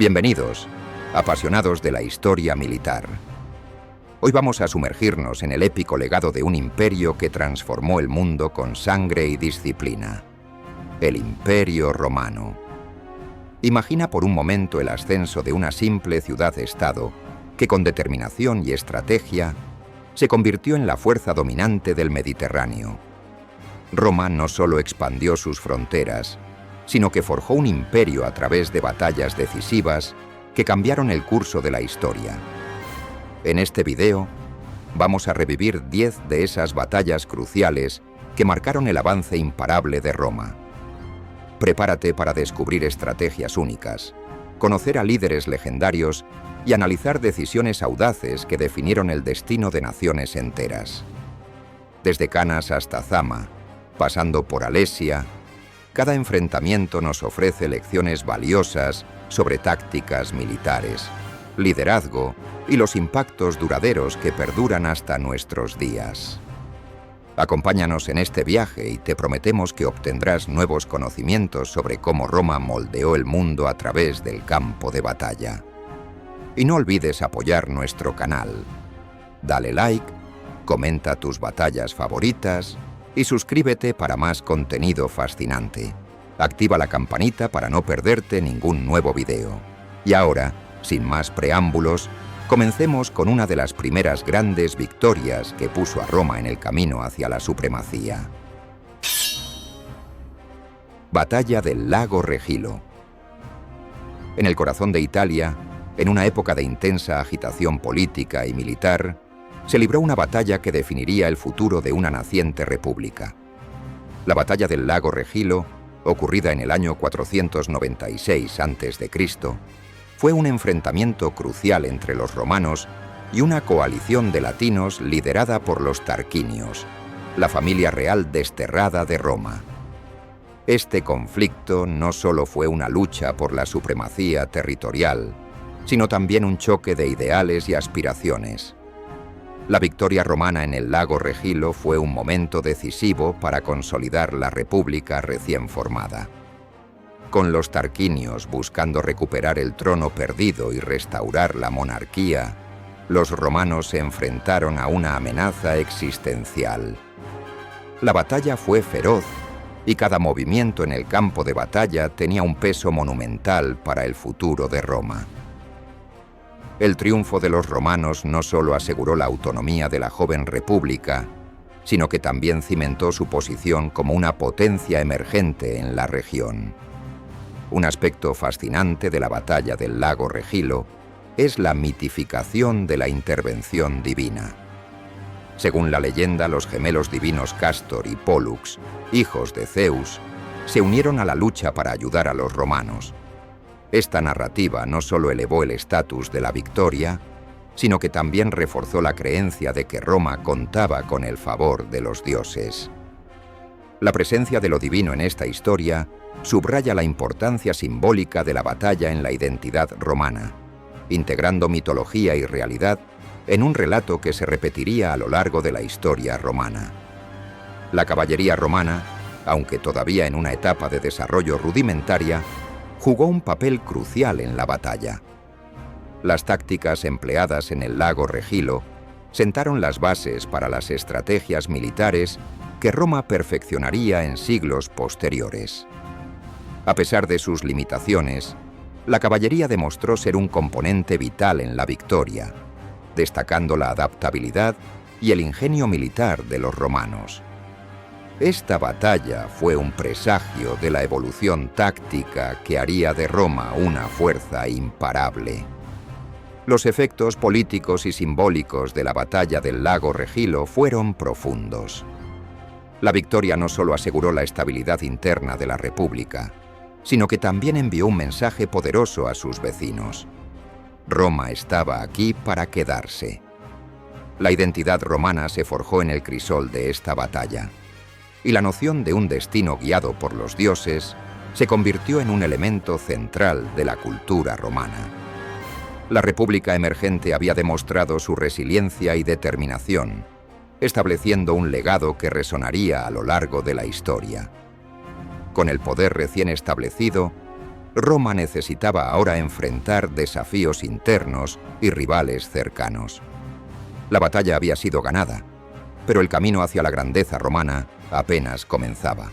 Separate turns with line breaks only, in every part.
Bienvenidos, apasionados de la historia militar. Hoy vamos a sumergirnos en el épico legado de un imperio que transformó el mundo con sangre y disciplina. El Imperio Romano. Imagina por un momento el ascenso de una simple ciudad-estado que con determinación y estrategia se convirtió en la fuerza dominante del Mediterráneo. Roma no solo expandió sus fronteras, sino que forjó un imperio a través de batallas decisivas que cambiaron el curso de la historia. En este video, vamos a revivir 10 de esas batallas cruciales que marcaron el avance imparable de Roma. Prepárate para descubrir estrategias únicas, conocer a líderes legendarios y analizar decisiones audaces que definieron el destino de naciones enteras. Desde Canas hasta Zama, pasando por Alesia, cada enfrentamiento nos ofrece lecciones valiosas sobre tácticas militares, liderazgo y los impactos duraderos que perduran hasta nuestros días. Acompáñanos en este viaje y te prometemos que obtendrás nuevos conocimientos sobre cómo Roma moldeó el mundo a través del campo de batalla. Y no olvides apoyar nuestro canal. Dale like, comenta tus batallas favoritas y suscríbete para más contenido fascinante. Activa la campanita para no perderte ningún nuevo video. Y ahora, sin más preámbulos, comencemos con una de las primeras grandes victorias que puso a Roma en el camino hacia la supremacía. Batalla del lago Regilo. En el corazón de Italia, en una época de intensa agitación política y militar, se libró una batalla que definiría el futuro de una naciente república. La batalla del lago Regilo, ocurrida en el año 496 a.C., fue un enfrentamiento crucial entre los romanos y una coalición de latinos liderada por los Tarquinios, la familia real desterrada de Roma. Este conflicto no solo fue una lucha por la supremacía territorial, sino también un choque de ideales y aspiraciones. La victoria romana en el lago Regilo fue un momento decisivo para consolidar la república recién formada. Con los tarquinios buscando recuperar el trono perdido y restaurar la monarquía, los romanos se enfrentaron a una amenaza existencial. La batalla fue feroz y cada movimiento en el campo de batalla tenía un peso monumental para el futuro de Roma. El triunfo de los romanos no solo aseguró la autonomía de la joven república, sino que también cimentó su posición como una potencia emergente en la región. Un aspecto fascinante de la batalla del lago Regilo es la mitificación de la intervención divina. Según la leyenda, los gemelos divinos Cástor y Pólux, hijos de Zeus, se unieron a la lucha para ayudar a los romanos. Esta narrativa no solo elevó el estatus de la victoria, sino que también reforzó la creencia de que Roma contaba con el favor de los dioses. La presencia de lo divino en esta historia subraya la importancia simbólica de la batalla en la identidad romana, integrando mitología y realidad en un relato que se repetiría a lo largo de la historia romana. La caballería romana, aunque todavía en una etapa de desarrollo rudimentaria, jugó un papel crucial en la batalla. Las tácticas empleadas en el lago Regilo sentaron las bases para las estrategias militares que Roma perfeccionaría en siglos posteriores. A pesar de sus limitaciones, la caballería demostró ser un componente vital en la victoria, destacando la adaptabilidad y el ingenio militar de los romanos. Esta batalla fue un presagio de la evolución táctica que haría de Roma una fuerza imparable. Los efectos políticos y simbólicos de la batalla del lago Regilo fueron profundos. La victoria no solo aseguró la estabilidad interna de la república, sino que también envió un mensaje poderoso a sus vecinos. Roma estaba aquí para quedarse. La identidad romana se forjó en el crisol de esta batalla, y la noción de un destino guiado por los dioses se convirtió en un elemento central de la cultura romana. La república emergente había demostrado su resiliencia y determinación, estableciendo un legado que resonaría a lo largo de la historia. Con el poder recién establecido, Roma necesitaba ahora enfrentar desafíos internos y rivales cercanos. La batalla había sido ganada, pero el camino hacia la grandeza romana apenas comenzaba.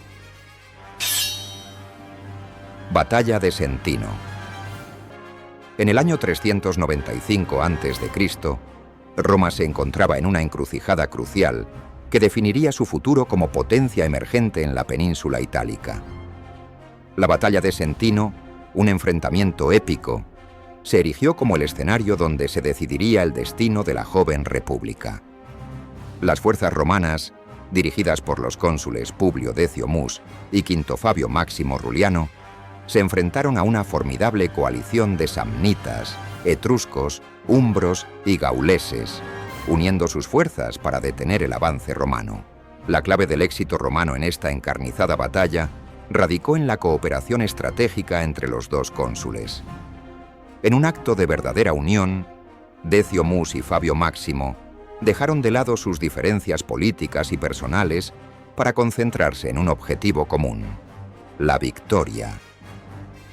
Batalla de Sentino. En el año 395 a.C., Roma se encontraba en una encrucijada crucial que definiría su futuro como potencia emergente en la península itálica. La batalla de Sentino, un enfrentamiento épico, se erigió como el escenario donde se decidiría el destino de la joven república. Las fuerzas romanas, dirigidas por los cónsules Publio Decio Mus y Quinto Fabio Máximo Ruliano, se enfrentaron a una formidable coalición de samnitas, etruscos, umbros y gauleses, uniendo sus fuerzas para detener el avance romano. La clave del éxito romano en esta encarnizada batalla radicó en la cooperación estratégica entre los dos cónsules. En un acto de verdadera unión, Decio Mus y Fabio Máximo dejaron de lado sus diferencias políticas y personales para concentrarse en un objetivo común: la victoria.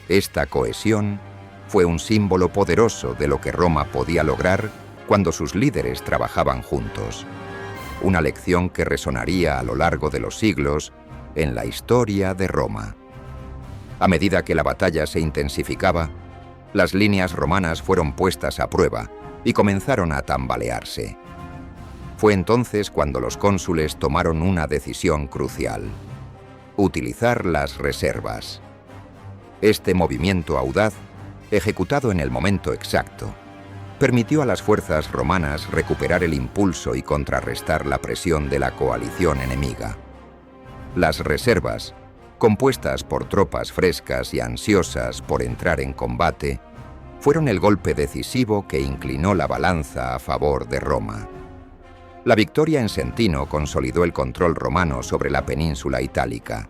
Esta cohesión fue un símbolo poderoso de lo que Roma podía lograr cuando sus líderes trabajaban juntos. Una lección que resonaría a lo largo de los siglos en la historia de Roma. A medida que la batalla se intensificaba, las líneas romanas fueron puestas a prueba y comenzaron a tambalearse. Fue entonces cuando los cónsules tomaron una decisión crucial: utilizar las reservas. Este movimiento audaz, ejecutado en el momento exacto, permitió a las fuerzas romanas recuperar el impulso y contrarrestar la presión de la coalición enemiga. Las reservas, compuestas por tropas frescas y ansiosas por entrar en combate, fueron el golpe decisivo que inclinó la balanza a favor de Roma. La victoria en Sentino consolidó el control romano sobre la península itálica.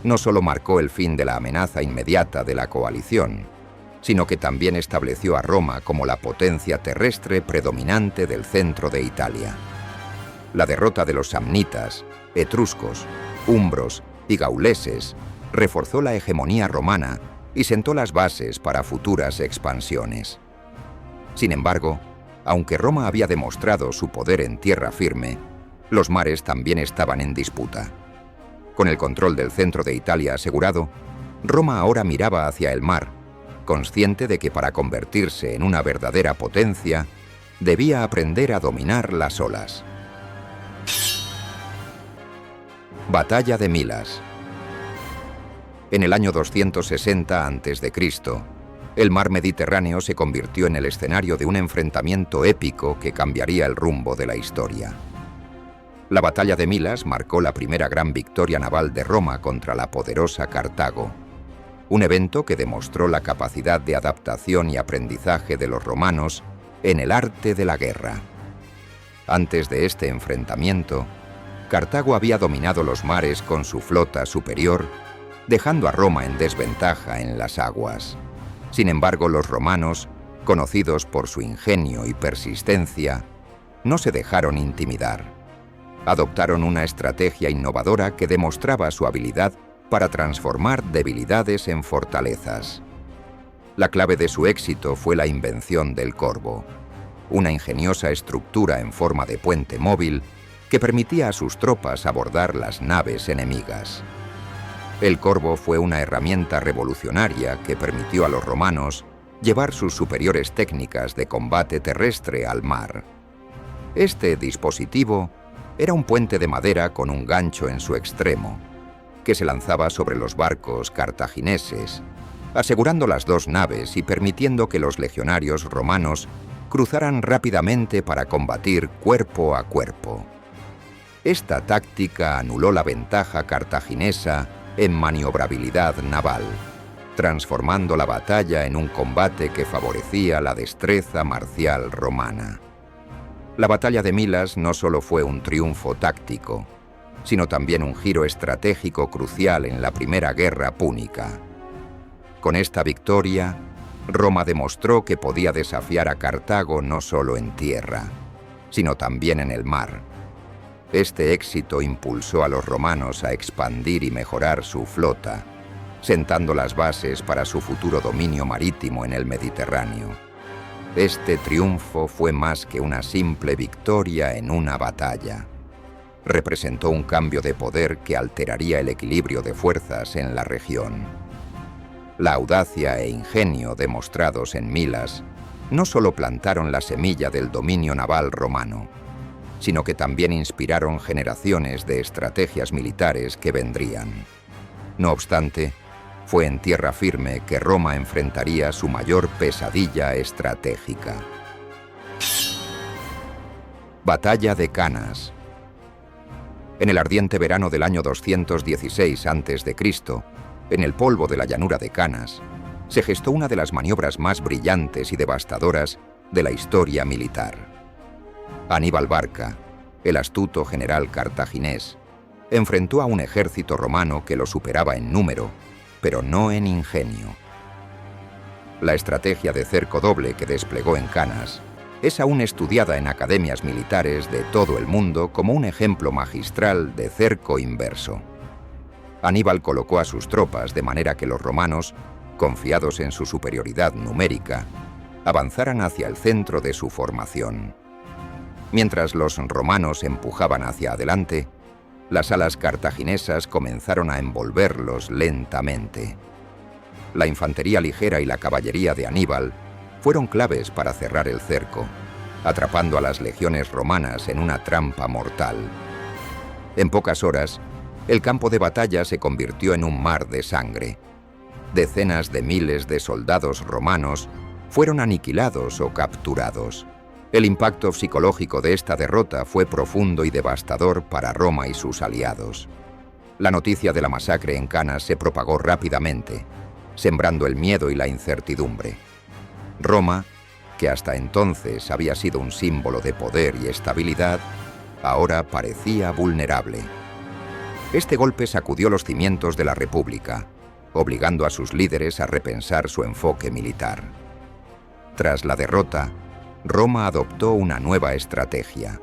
No solo marcó el fin de la amenaza inmediata de la coalición, sino que también estableció a Roma como la potencia terrestre predominante del centro de Italia. La derrota de los samnitas, etruscos, umbros y gauleses reforzó la hegemonía romana y sentó las bases para futuras expansiones. Sin embargo, aunque Roma había demostrado su poder en tierra firme, los mares también estaban en disputa. Con el control del centro de Italia asegurado, Roma ahora miraba hacia el mar, consciente de que para convertirse en una verdadera potencia, debía aprender a dominar las olas. Batalla de Milas. En el año 260 a.C., el mar Mediterráneo se convirtió en el escenario de un enfrentamiento épico que cambiaría el rumbo de la historia. La batalla de Milas marcó la primera gran victoria naval de Roma contra la poderosa Cartago, un evento que demostró la capacidad de adaptación y aprendizaje de los romanos en el arte de la guerra. Antes de este enfrentamiento, Cartago había dominado los mares con su flota superior, dejando a Roma en desventaja en las aguas. Sin embargo, los romanos, conocidos por su ingenio y persistencia, no se dejaron intimidar. Adoptaron una estrategia innovadora que demostraba su habilidad para transformar debilidades en fortalezas. La clave de su éxito fue la invención del corvo, una ingeniosa estructura en forma de puente móvil que permitía a sus tropas abordar las naves enemigas. El corvo fue una herramienta revolucionaria que permitió a los romanos llevar sus superiores técnicas de combate terrestre al mar. Este dispositivo era un puente de madera con un gancho en su extremo, que se lanzaba sobre los barcos cartagineses, asegurando las dos naves y permitiendo que los legionarios romanos cruzaran rápidamente para combatir cuerpo a cuerpo. Esta táctica anuló la ventaja cartaginesa en maniobrabilidad naval, transformando la batalla en un combate que favorecía la destreza marcial romana. La batalla de Milas no solo fue un triunfo táctico, sino también un giro estratégico crucial en la primera guerra púnica. Con esta victoria, Roma demostró que podía desafiar a Cartago no solo en tierra, sino también en el mar. Este éxito impulsó a los romanos a expandir y mejorar su flota, sentando las bases para su futuro dominio marítimo en el Mediterráneo. Este triunfo fue más que una simple victoria en una batalla. Representó un cambio de poder que alteraría el equilibrio de fuerzas en la región. La audacia e ingenio demostrados en Milas no solo plantaron la semilla del dominio naval romano, sino que también inspiraron generaciones de estrategias militares que vendrían. No obstante, fue en tierra firme que Roma enfrentaría su mayor pesadilla estratégica. Batalla de Canas. En el ardiente verano del año 216 a.C., en el polvo de la llanura de Canas, se gestó una de las maniobras más brillantes y devastadoras de la historia militar. Aníbal Barca, el astuto general cartaginés, enfrentó a un ejército romano que lo superaba en número, pero no en ingenio. La estrategia de cerco doble que desplegó en Canas es aún estudiada en academias militares de todo el mundo como un ejemplo magistral de cerco inverso. Aníbal colocó a sus tropas de manera que los romanos, confiados en su superioridad numérica, avanzaran hacia el centro de su formación. Mientras los romanos empujaban hacia adelante, las alas cartaginesas comenzaron a envolverlos lentamente. La infantería ligera y la caballería de Aníbal fueron claves para cerrar el cerco, atrapando a las legiones romanas en una trampa mortal. En pocas horas, el campo de batalla se convirtió en un mar de sangre. Decenas de miles de soldados romanos fueron aniquilados o capturados. El impacto psicológico de esta derrota fue profundo y devastador para Roma y sus aliados. La noticia de la masacre en Canas se propagó rápidamente, sembrando el miedo y la incertidumbre. Roma, que hasta entonces había sido un símbolo de poder y estabilidad, ahora parecía vulnerable. Este golpe sacudió los cimientos de la República, obligando a sus líderes a repensar su enfoque militar. Tras la derrota, Roma adoptó una nueva estrategia.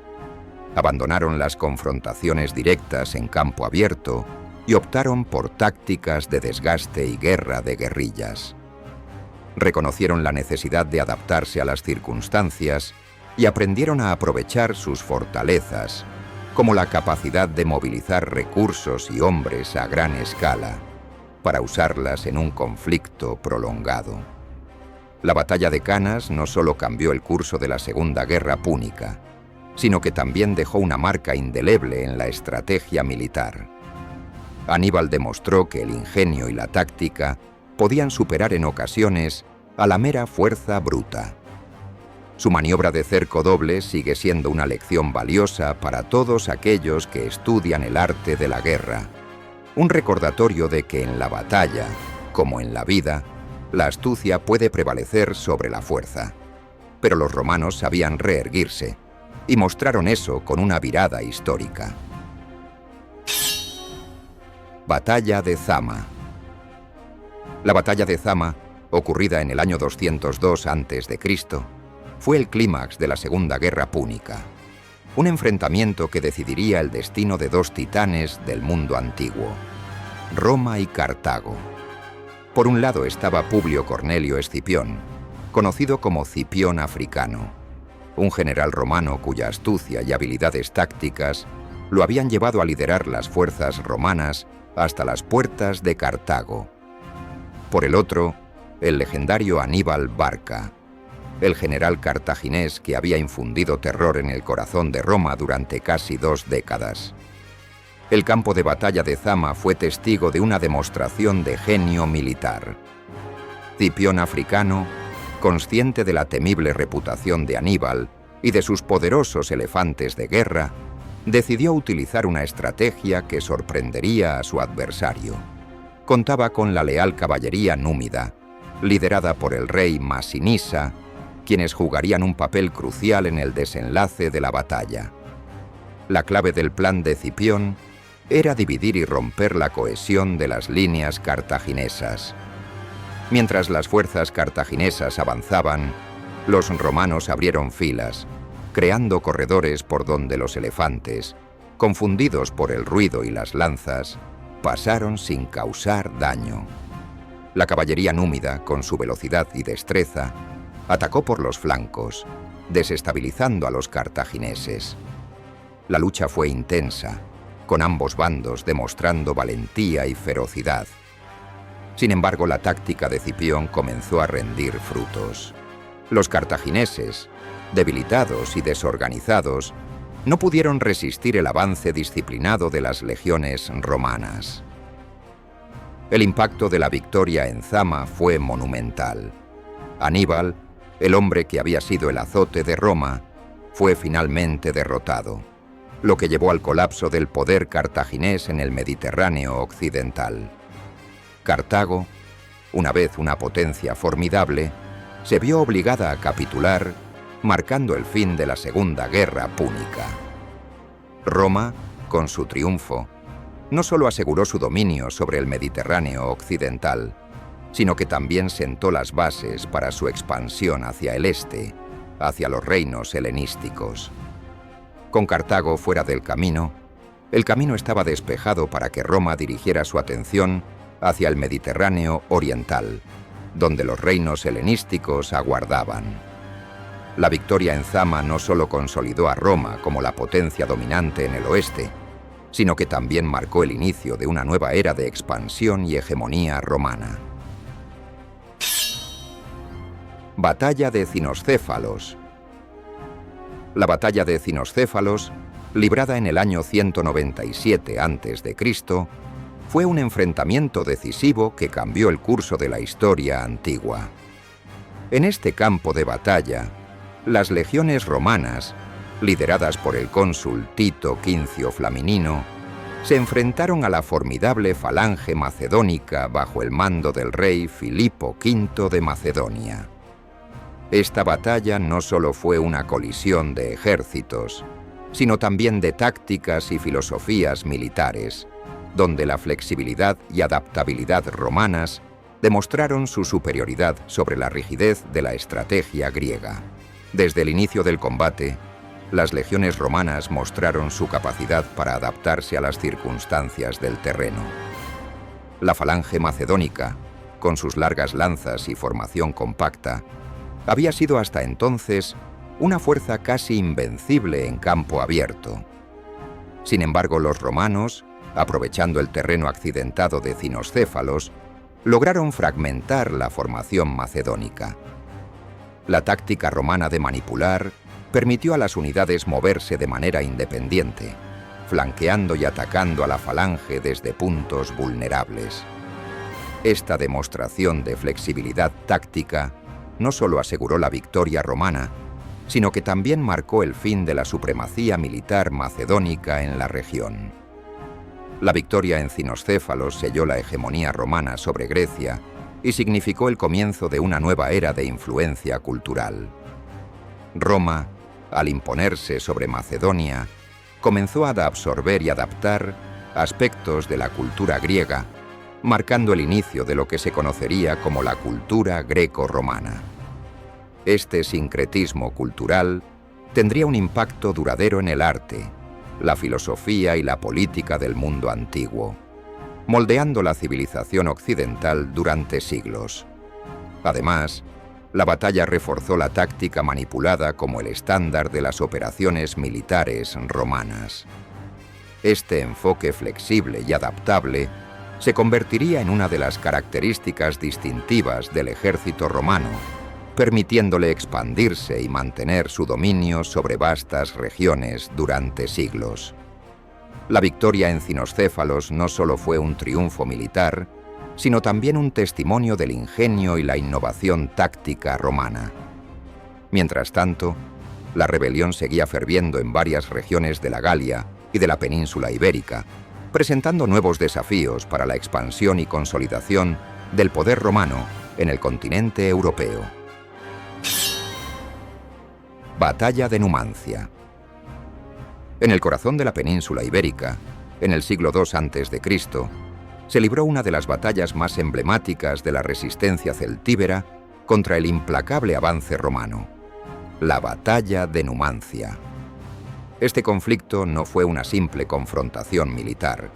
Abandonaron las confrontaciones directas en campo abierto y optaron por tácticas de desgaste y guerra de guerrillas. Reconocieron la necesidad de adaptarse a las circunstancias y aprendieron a aprovechar sus fortalezas, como la capacidad de movilizar recursos y hombres a gran escala, para usarlas en un conflicto prolongado. La batalla de Canas no solo cambió el curso de la Segunda Guerra Púnica, sino que también dejó una marca indeleble en la estrategia militar. Aníbal demostró que el ingenio y la táctica podían superar en ocasiones a la mera fuerza bruta. Su maniobra de cerco doble sigue siendo una lección valiosa para todos aquellos que estudian el arte de la guerra. Un recordatorio de que en la batalla, como en la vida, la astucia puede prevalecer sobre la fuerza. Pero los romanos sabían reerguirse y mostraron eso con una virada histórica. Batalla de Zama. La batalla de Zama, ocurrida en el año 202 a.C., fue el clímax de la Segunda Guerra Púnica, un enfrentamiento que decidiría el destino de dos titanes del mundo antiguo, Roma y Cartago. Por un lado estaba Publio Cornelio Escipión, conocido como Cipión Africano, un general romano cuya astucia y habilidades tácticas lo habían llevado a liderar las fuerzas romanas hasta las puertas de Cartago. Por el otro, el legendario Aníbal Barca, el general cartaginés que había infundido terror en el corazón de Roma durante casi 2 décadas. El campo de batalla de Zama fue testigo de una demostración de genio militar. Cipión Africano, consciente de la temible reputación de Aníbal y de sus poderosos elefantes de guerra, decidió utilizar una estrategia que sorprendería a su adversario. Contaba con la leal caballería númida, liderada por el rey Masinisa, quienes jugarían un papel crucial en el desenlace de la batalla. La clave del plan de Cipión era dividir y romper la cohesión de las líneas cartaginesas. Mientras las fuerzas cartaginesas avanzaban, los romanos abrieron filas, creando corredores por donde los elefantes, confundidos por el ruido y las lanzas, pasaron sin causar daño. La caballería númida, con su velocidad y destreza, atacó por los flancos, desestabilizando a los cartagineses. La lucha fue intensa, con ambos bandos demostrando valentía y ferocidad. Sin embargo, la táctica de Cipión comenzó a rendir frutos. Los cartagineses, debilitados y desorganizados, no pudieron resistir el avance disciplinado de las legiones romanas. El impacto de la victoria en Zama fue monumental. Aníbal, el hombre que había sido el azote de Roma, fue finalmente derrotado, lo que llevó al colapso del poder cartaginés en el Mediterráneo occidental. Cartago, una vez una potencia formidable, se vio obligada a capitular, marcando el fin de la Segunda Guerra Púnica. Roma, con su triunfo, no solo aseguró su dominio sobre el Mediterráneo occidental, sino que también sentó las bases para su expansión hacia el este, hacia los reinos helenísticos. Con Cartago fuera del camino, el camino estaba despejado para que Roma dirigiera su atención hacia el Mediterráneo oriental, donde los reinos helenísticos aguardaban. La victoria en Zama no solo consolidó a Roma como la potencia dominante en el oeste, sino que también marcó el inicio de una nueva era de expansión y hegemonía romana. Batalla de Cinoscéfalos. La batalla de Cinoscéfalos, librada en el año 197 a.C., fue un enfrentamiento decisivo que cambió el curso de la historia antigua. En este campo de batalla, las legiones romanas, lideradas por el cónsul Tito Quincio Flaminino, se enfrentaron a la formidable falange macedónica bajo el mando del rey Filipo V de Macedonia. Esta batalla no solo fue una colisión de ejércitos, sino también de tácticas y filosofías militares, donde la flexibilidad y adaptabilidad romanas demostraron su superioridad sobre la rigidez de la estrategia griega. Desde el inicio del combate, las legiones romanas mostraron su capacidad para adaptarse a las circunstancias del terreno. La falange macedónica, con sus largas lanzas y formación compacta, había sido hasta entonces una fuerza casi invencible en campo abierto. Sin embargo, los romanos, aprovechando el terreno accidentado de Cinoscéfalos, lograron fragmentar la formación macedónica. La táctica romana de manipular permitió a las unidades moverse de manera independiente, flanqueando y atacando a la falange desde puntos vulnerables. Esta demostración de flexibilidad táctica no solo aseguró la victoria romana, sino que también marcó el fin de la supremacía militar macedónica en la región. La victoria en Cinoscéfalos selló la hegemonía romana sobre Grecia y significó el comienzo de una nueva era de influencia cultural. Roma, al imponerse sobre Macedonia, comenzó a absorber y adaptar aspectos de la cultura griega, marcando el inicio de lo que se conocería como la cultura greco-romana. Este sincretismo cultural tendría un impacto duradero en el arte, la filosofía y la política del mundo antiguo, moldeando la civilización occidental durante siglos. Además, la batalla reforzó la táctica manipulada como el estándar de las operaciones militares romanas. Este enfoque flexible y adaptable se convertiría en una de las características distintivas del ejército romano, permitiéndole expandirse y mantener su dominio sobre vastas regiones durante siglos. La victoria en Cinoscéfalos no solo fue un triunfo militar, sino también un testimonio del ingenio y la innovación táctica romana. Mientras tanto, la rebelión seguía ferviendo en varias regiones de la Galia y de la península ibérica, presentando nuevos desafíos para la expansión y consolidación del poder romano en el continente europeo. Batalla de Numancia. En el corazón de la península ibérica, en el siglo II a.C., se libró una de las batallas más emblemáticas de la resistencia celtíbera contra el implacable avance romano, la Batalla de Numancia. Este conflicto no fue una simple confrontación militar.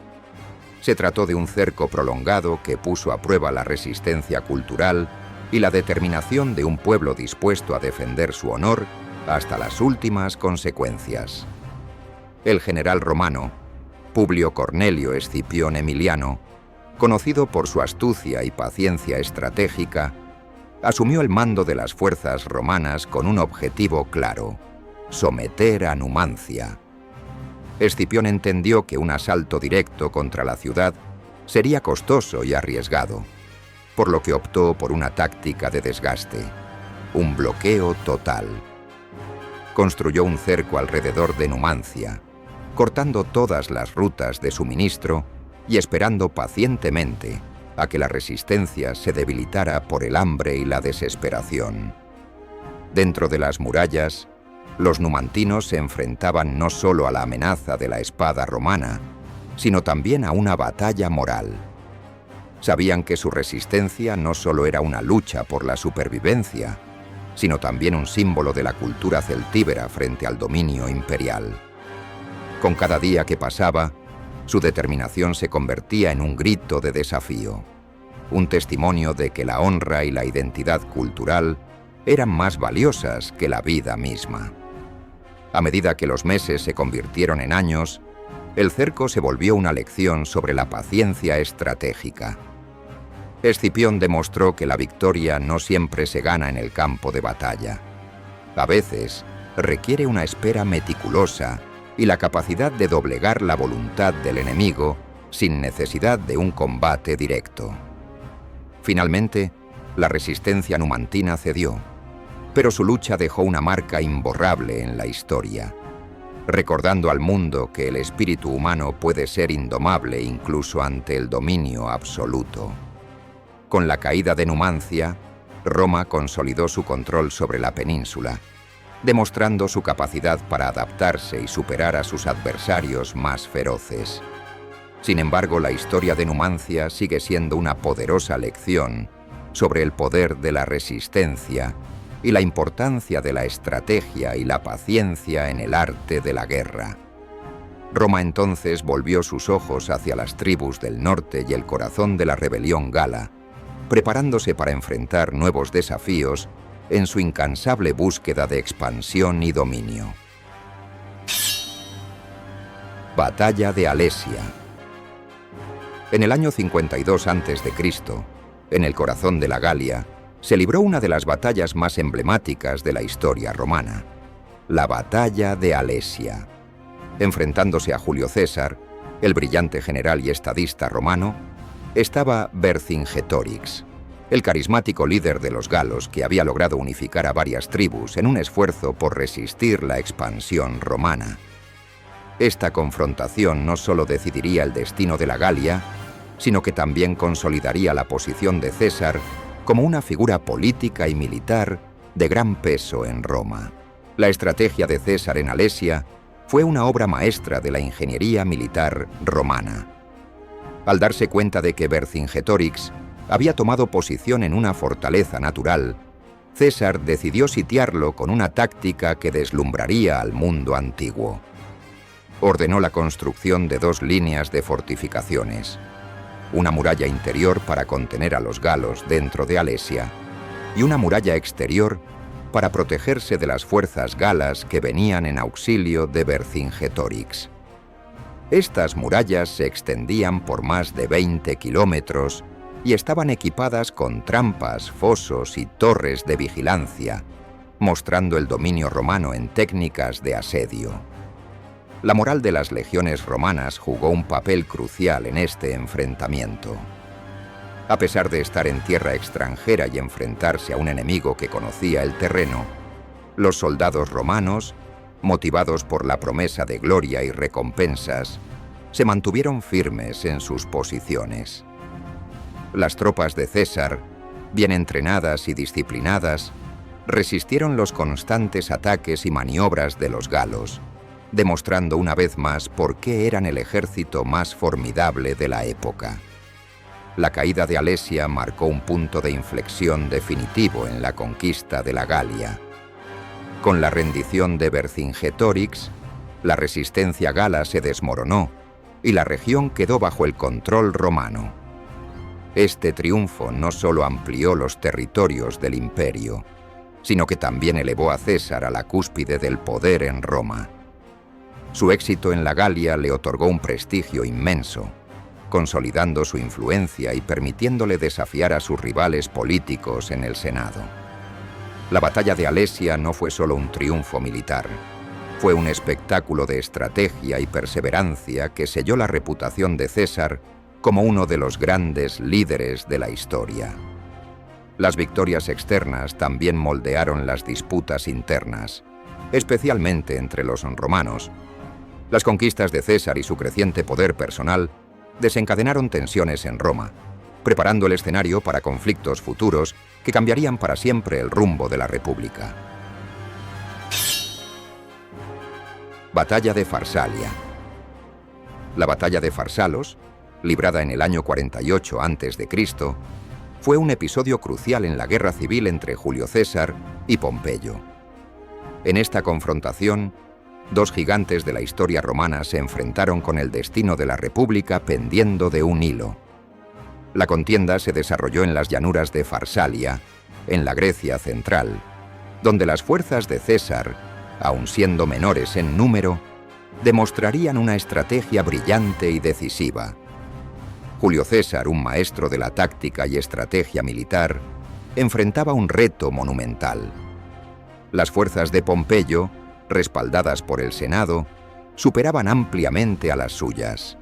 Se trató de un cerco prolongado que puso a prueba la resistencia cultural y la determinación de un pueblo dispuesto a defender su honor hasta las últimas consecuencias. El general romano, Publio Cornelio Escipión Emiliano, conocido por su astucia y paciencia estratégica, asumió el mando de las fuerzas romanas con un objetivo claro: someter a Numancia. Escipión entendió que un asalto directo contra la ciudad sería costoso y arriesgado, por lo que optó por una táctica de desgaste, un bloqueo total. Construyó un cerco alrededor de Numancia, cortando todas las rutas de suministro y esperando pacientemente a que la resistencia se debilitara por el hambre y la desesperación. Dentro de las murallas, los numantinos se enfrentaban no solo a la amenaza de la espada romana, sino también a una batalla moral. Sabían que su resistencia no solo era una lucha por la supervivencia, sino también un símbolo de la cultura celtíbera frente al dominio imperial. Con cada día que pasaba, su determinación se convertía en un grito de desafío, un testimonio de que la honra y la identidad cultural eran más valiosas que la vida misma. A medida que los meses se convirtieron en años, el cerco se volvió una lección sobre la paciencia estratégica. Escipión demostró que la victoria no siempre se gana en el campo de batalla. A veces, requiere una espera meticulosa y la capacidad de doblegar la voluntad del enemigo sin necesidad de un combate directo. Finalmente, la resistencia numantina cedió, pero su lucha dejó una marca imborrable en la historia, recordando al mundo que el espíritu humano puede ser indomable incluso ante el dominio absoluto. Con la caída de Numancia, Roma consolidó su control sobre la península, demostrando su capacidad para adaptarse y superar a sus adversarios más feroces. Sin embargo, la historia de Numancia sigue siendo una poderosa lección sobre el poder de la resistencia y la importancia de la estrategia y la paciencia en el arte de la guerra. Roma entonces volvió sus ojos hacia las tribus del norte y el corazón de la rebelión gala, preparándose para enfrentar nuevos desafíos en su incansable búsqueda de expansión y dominio. Batalla de Alesia. En el año 52 a.C., en el corazón de la Galia, se libró una de las batallas más emblemáticas de la historia romana, la Batalla de Alesia. Enfrentándose a Julio César, el brillante general y estadista romano, estaba Vercingetorix, el carismático líder de los galos que había logrado unificar a varias tribus en un esfuerzo por resistir la expansión romana. Esta confrontación no solo decidiría el destino de la Galia, sino que también consolidaría la posición de César como una figura política y militar de gran peso en Roma. La estrategia de César en Alesia fue una obra maestra de la ingeniería militar romana. Al darse cuenta de que Vercingetorix había tomado posición en una fortaleza natural, César decidió sitiarlo con una táctica que deslumbraría al mundo antiguo. Ordenó la construcción de 2 líneas de fortificaciones, una muralla interior para contener a los galos dentro de Alesia y una muralla exterior para protegerse de las fuerzas galas que venían en auxilio de Vercingetorix. Estas murallas se extendían por más de 20 kilómetros y estaban equipadas con trampas, fosos y torres de vigilancia, mostrando el dominio romano en técnicas de asedio. La moral de las legiones romanas jugó un papel crucial en este enfrentamiento. A pesar de estar en tierra extranjera y enfrentarse a un enemigo que conocía el terreno, los soldados romanos, motivados por la promesa de gloria y recompensas, se mantuvieron firmes en sus posiciones. Las tropas de César, bien entrenadas y disciplinadas, resistieron los constantes ataques y maniobras de los galos, demostrando una vez más por qué eran el ejército más formidable de la época. La caída de Alesia marcó un punto de inflexión definitivo en la conquista de la Galia. Con la rendición de Vercingetorix, la resistencia gala se desmoronó y la región quedó bajo el control romano. Este triunfo no solo amplió los territorios del imperio, sino que también elevó a César a la cúspide del poder en Roma. Su éxito en la Galia le otorgó un prestigio inmenso, consolidando su influencia y permitiéndole desafiar a sus rivales políticos en el Senado. La batalla de Alesia no fue solo un triunfo militar, fue un espectáculo de estrategia y perseverancia que selló la reputación de César como uno de los grandes líderes de la historia. Las victorias externas también moldearon las disputas internas, especialmente entre los romanos. Las conquistas de César y su creciente poder personal desencadenaron tensiones en Roma, preparando el escenario para conflictos futuros que cambiarían para siempre el rumbo de la República. Batalla de Farsalia. La batalla de Farsalos, librada en el año 48 a.C., fue un episodio crucial en la guerra civil entre Julio César y Pompeyo. En esta confrontación, dos gigantes de la historia romana se enfrentaron con el destino de la República pendiendo de un hilo. La contienda se desarrolló en las llanuras de Farsalia, en la Grecia central, donde las fuerzas de César, aun siendo menores en número, demostrarían una estrategia brillante y decisiva. Julio César, un maestro de la táctica y estrategia militar, enfrentaba un reto monumental. Las fuerzas de Pompeyo, respaldadas por el Senado, superaban ampliamente a las suyas.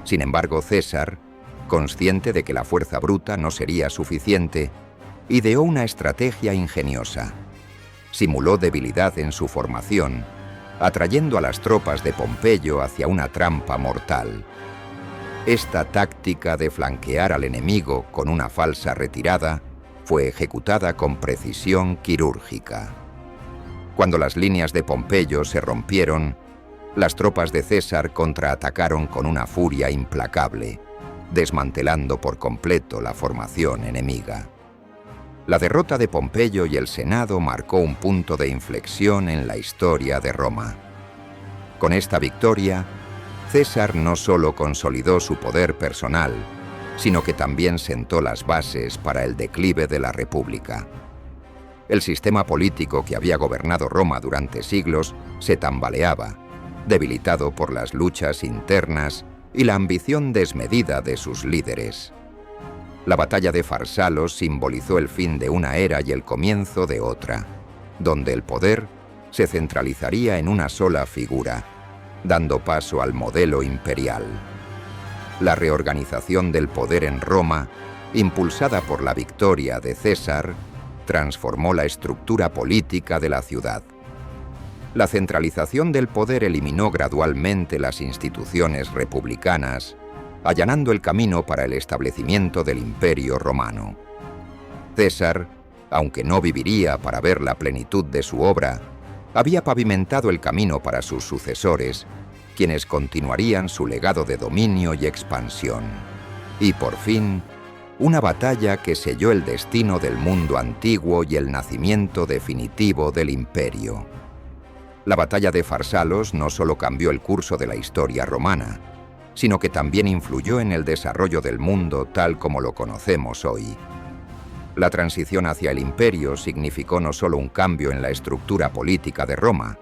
Sin embargo, César, consciente de que la fuerza bruta no sería suficiente, ideó una estrategia ingeniosa. Simuló debilidad en su formación, atrayendo a las tropas de Pompeyo hacia una trampa mortal. Esta táctica de flanquear al enemigo con una falsa retirada fue ejecutada con precisión quirúrgica. Cuando las líneas de Pompeyo se rompieron, las tropas de César contraatacaron con una furia implacable, desmantelando por completo la formación enemiga. La derrota de Pompeyo y el Senado marcó un punto de inflexión en la historia de Roma. Con esta victoria, César no solo consolidó su poder personal, sino que también sentó las bases para el declive de la República. El sistema político que había gobernado Roma durante siglos se tambaleaba, debilitado por las luchas internas y la ambición desmedida de sus líderes. La batalla de Farsalos simbolizó el fin de una era y el comienzo de otra, donde el poder se centralizaría en una sola figura, dando paso al modelo imperial. La reorganización del poder en Roma, impulsada por la victoria de César, transformó la estructura política de la ciudad. La centralización del poder eliminó gradualmente las instituciones republicanas, allanando el camino para el establecimiento del Imperio Romano. César, aunque no viviría para ver la plenitud de su obra, había pavimentado el camino para sus sucesores, quienes continuarían su legado de dominio y expansión. Y por fin, una batalla que selló el destino del mundo antiguo y el nacimiento definitivo del imperio. La batalla de Farsalos no solo cambió el curso de la historia romana, sino que también influyó en el desarrollo del mundo tal como lo conocemos hoy. La transición hacia el imperio significó no solo un cambio en la estructura política de Roma,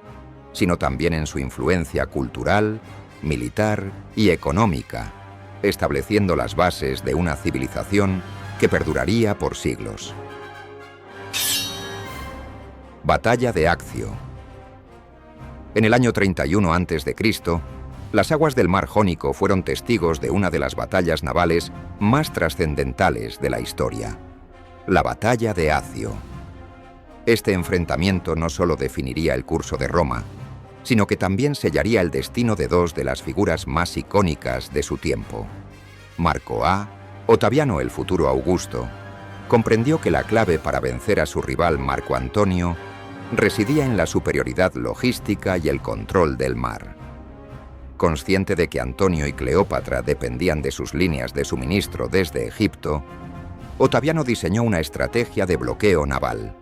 sino también en su influencia cultural, militar y económica, estableciendo las bases de una civilización que perduraría por siglos. Batalla de Accio. En el año 31 a.C., las aguas del mar Jónico fueron testigos de una de las batallas navales más trascendentales de la historia, la Batalla de Accio. Este enfrentamiento no solo definiría el curso de Roma, sino que también sellaría el destino de dos de las figuras más icónicas de su tiempo. Marco A, Otaviano el futuro Augusto, comprendió que la clave para vencer a su rival Marco Antonio residía en la superioridad logística y el control del mar. Consciente de que Antonio y Cleopatra dependían de sus líneas de suministro desde Egipto, Otaviano diseñó una estrategia de bloqueo naval.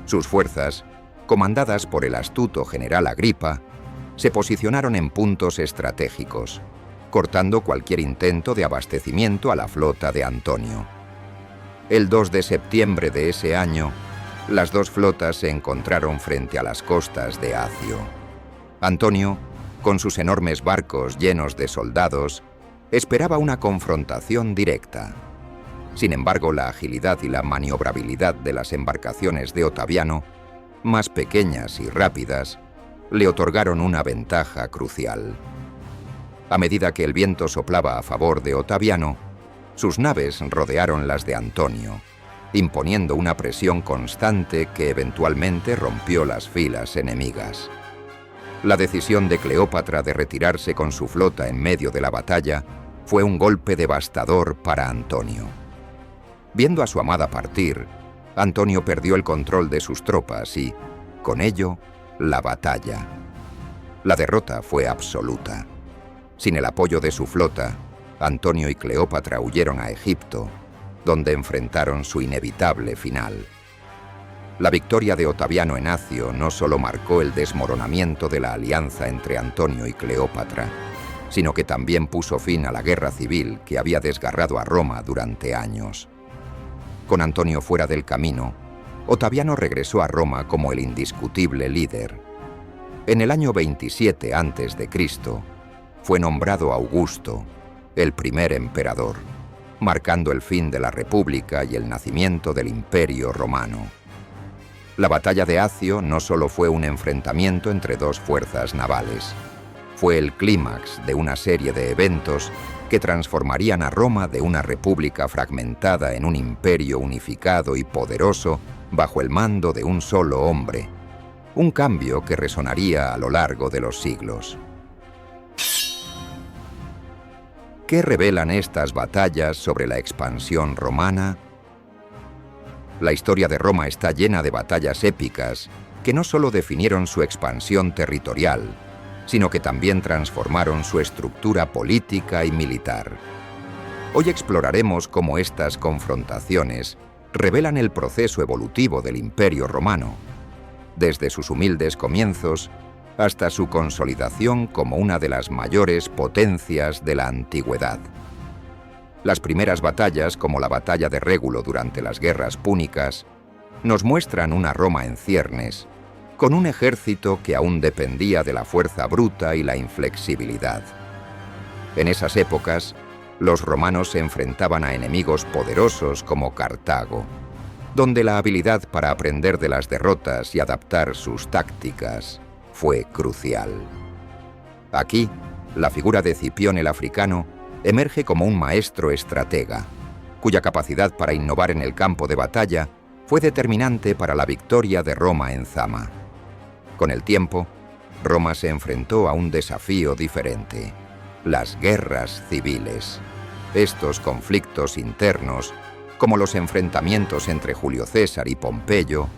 Sus fuerzas, comandadas por el astuto general Agripa, se posicionaron en puntos estratégicos, cortando cualquier intento de abastecimiento a la flota de Antonio. El 2 de septiembre de ese año, las dos flotas se encontraron frente a las costas de Acio. Antonio, con sus enormes barcos llenos de soldados, esperaba una confrontación directa. Sin embargo, la agilidad y la maniobrabilidad de las embarcaciones de Otaviano, más pequeñas y rápidas, le otorgaron una ventaja crucial. A medida que el viento soplaba a favor de Otaviano, sus naves rodearon las de Antonio, imponiendo una presión constante que eventualmente rompió las filas enemigas. La decisión de Cleopatra de retirarse con su flota en medio de la batalla fue un golpe devastador para Antonio. Viendo a su amada partir, Antonio perdió el control de sus tropas y, con ello, la batalla. La derrota fue absoluta. Sin el apoyo de su flota, Antonio y Cleopatra huyeron a Egipto, donde enfrentaron su inevitable final. La victoria de Otaviano en Acio no solo marcó el desmoronamiento de la alianza entre Antonio y Cleopatra, sino que también puso fin a la guerra civil que había desgarrado a Roma durante años. Con Antonio fuera del camino, Otaviano regresó a Roma como el indiscutible líder. En el año 27 a.C., fue nombrado Augusto, el primer emperador, marcando el fin de la República y el nacimiento del Imperio Romano. La batalla de Acio no solo fue un enfrentamiento entre dos fuerzas navales, fue el clímax de una serie de eventos que transformarían a Roma de una república fragmentada en un imperio unificado y poderoso bajo el mando de un solo hombre, un cambio que resonaría a lo largo de los siglos. ¿Qué revelan estas batallas sobre la expansión romana? La historia de Roma está llena de batallas épicas que no solo definieron su expansión territorial, sino que también transformaron su estructura política y militar. Hoy exploraremos cómo estas confrontaciones revelan el proceso evolutivo del Imperio Romano, desde sus humildes comienzos hasta su consolidación como una de las mayores potencias de la antigüedad. Las primeras batallas, como la batalla de Régulo durante las guerras púnicas, nos muestran una Roma en ciernes, con un ejército que aún dependía de la fuerza bruta y la inflexibilidad. En esas épocas, los romanos se enfrentaban a enemigos poderosos como Cartago, donde la habilidad para aprender de las derrotas y adaptar sus tácticas fue crucial. Aquí, la figura de Cipión el Africano emerge como un maestro estratega, cuya capacidad para innovar en el campo de batalla fue determinante para la victoria de Roma en Zama. Con el tiempo, Roma se enfrentó a un desafío diferente: las guerras civiles. Estos conflictos internos, como los enfrentamientos entre Julio César y Pompeyo,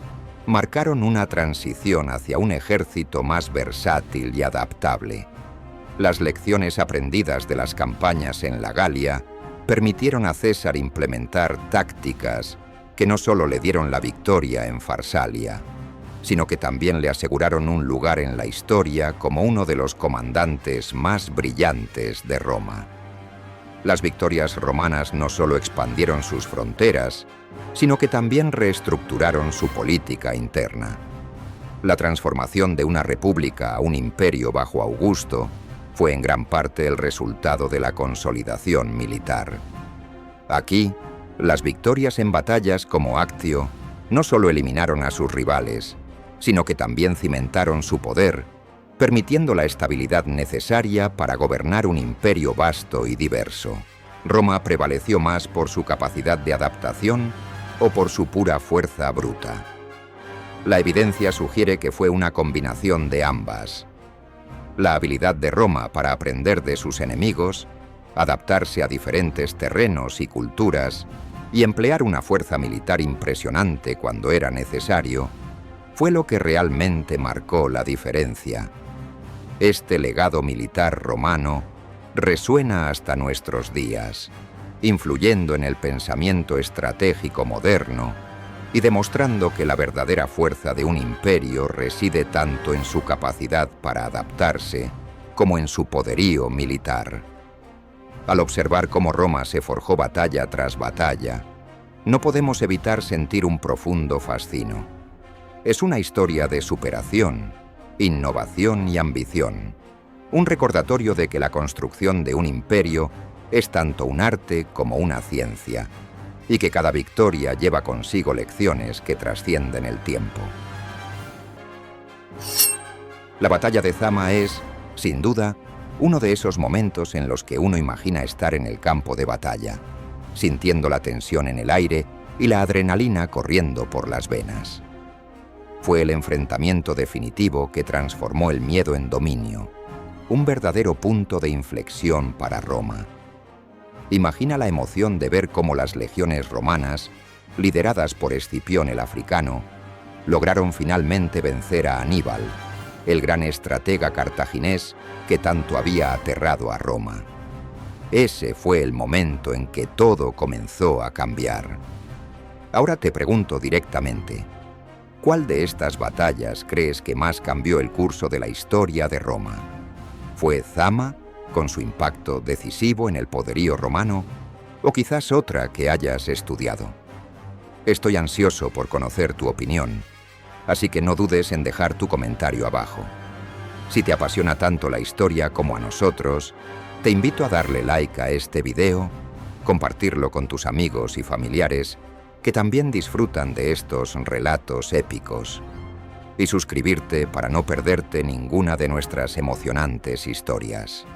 marcaron una transición hacia un ejército más versátil y adaptable. Las lecciones aprendidas de las campañas en la Galia permitieron a César implementar tácticas que no solo le dieron la victoria en Farsalia, sino que también le aseguraron un lugar en la historia como uno de los comandantes más brillantes de Roma. Las victorias romanas no solo expandieron sus fronteras, sino que también reestructuraron su política interna. La transformación de una república a un imperio bajo Augusto fue en gran parte el resultado de la consolidación militar. Aquí, las victorias en batallas como Actio no solo eliminaron a sus rivales, sino que también cimentaron su poder, permitiendo la estabilidad necesaria para gobernar un imperio vasto y diverso. Roma prevaleció más por su capacidad de adaptación o por su pura fuerza bruta. La evidencia sugiere que fue una combinación de ambas. La habilidad de Roma para aprender de sus enemigos, adaptarse a diferentes terrenos y culturas y emplear una fuerza militar impresionante cuando era necesario, fue lo que realmente marcó la diferencia. Este legado militar romano resuena hasta nuestros días, influyendo en el pensamiento estratégico moderno y demostrando que la verdadera fuerza de un imperio reside tanto en su capacidad para adaptarse como en su poderío militar. Al observar cómo Roma se forjó batalla tras batalla, no podemos evitar sentir un profundo fascino. Es una historia de superación, innovación y ambición. Un recordatorio de que la construcción de un imperio es tanto un arte como una ciencia, y que cada victoria lleva consigo lecciones que trascienden el tiempo. La batalla de Zama es, sin duda, uno de esos momentos en los que uno imagina estar en el campo de batalla, sintiendo la tensión en el aire y la adrenalina corriendo por las venas. Fue el enfrentamiento definitivo que transformó el miedo en dominio, un verdadero punto de inflexión para Roma. Imagina la emoción de ver cómo las legiones romanas, lideradas por Escipión el africano, lograron finalmente vencer a Aníbal, el gran estratega cartaginés que tanto había aterrado a Roma. Ese fue el momento en que todo comenzó a cambiar. Ahora te pregunto directamente, ¿cuál de estas batallas crees que más cambió el curso de la historia de Roma? ¿Fue Zama, con su impacto decisivo en el poderío romano, o quizás otra que hayas estudiado? Estoy ansioso por conocer tu opinión, así que no dudes en dejar tu comentario abajo. Si te apasiona tanto la historia como a nosotros, te invito a darle like a este video, compartirlo con tus amigos y familiares que también disfrutan de estos relatos épicos, y suscribirte para no perderte ninguna de nuestras emocionantes historias.